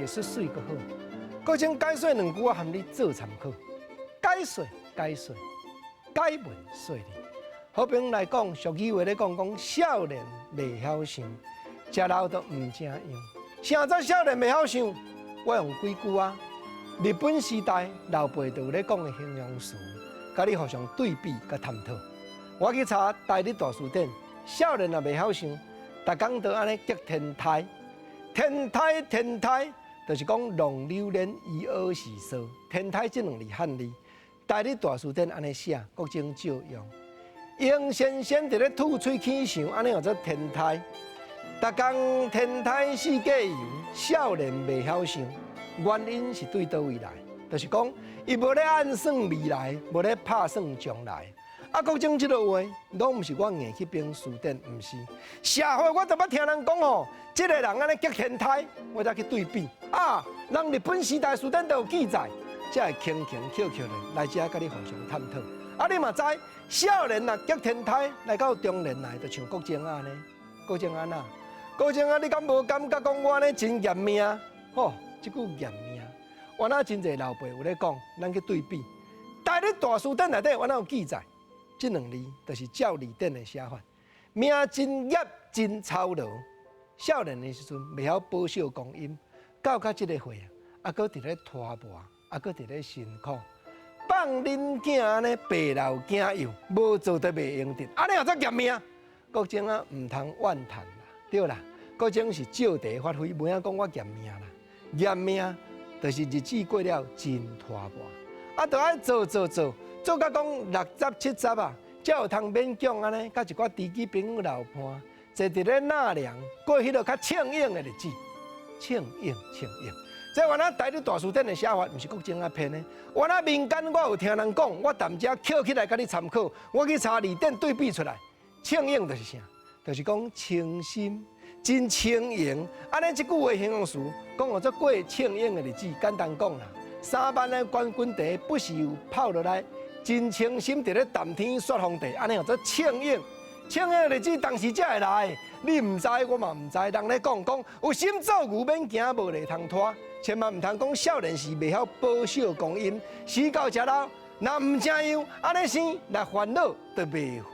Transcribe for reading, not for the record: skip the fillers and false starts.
出水个好。搁请解说2句，含你做参考。解说，解文说理。好评来讲，俗语话咧讲，少年未晓想，食老都唔正样。啥做少年未晓想？我用几句啊？日本时代老辈就有咧讲的形容词，甲你互相对比甲探讨。我去查大日大词典，少年也未晓想，逐工都安尼激天台，天台，就是讲浪流连以讹时说。天台这2字汉字，大日大词典安尼写，各种照用。杨先生伫咧吐喙起想，安尼叫做天台。逐工天台四界游，少年未晓想。原因是对倒位来，就是讲伊无咧暗算未来，无咧拍算将来。啊，各种即个话，拢毋是我硬去编词典，毋是。社会我都捌听人讲吼，即个人安尼激天台，我再去对比啊，人日本时代词典都有记载，才会轻巧咧来遮甲你互相探讨。啊，你嘛知少年若激天台，来到中年来，就像郭靖啊呢，郭靖啊呐，郭靖啊，你敢无感觉讲我安尼真严命？吼，即句严命，我那真侪老辈有咧讲，咱去对比。大日大词典内底，我那有记载。这2字就是照字典的写法，命真业真操劳。少年的时阵未晓保守光阴，到这个岁啊，搁伫咧拖磨，搁伫咧辛苦，放恁囝安尼白老囝幼，无做得袂用得，安尼又做严命。国情啊，唔通怨叹啦，对啦，国情是照地发挥，袂晓讲我严命啦，严命就是日子过了真拖磨，啊，就爱做到讲60、70啊，才有通勉强安尼，甲一寡知己朋友流伴，坐伫咧纳凉，过迄个较清静的日子。清静。这原来大日大词典的写法，毋是国情啊骗的。原来民间我有听人讲，我淡遮捡起来甲你参考，我去查字典对比出来。清静就是啥？就是讲清心，真清闲。安尼一句话形容词，讲做过清静的日子，简单讲啦。3万的冠军茶不是有泡落来。真清心伫咧谈天说皇帝，安尼叫做清静。清静的日子当时才会来，你唔知，我嘛唔知。人咧讲有心做牛免惊，无犁通拖。千万唔通讲少年时未晓保守光阴，死到食老，若唔正样，安尼生来烦恼都袂赴。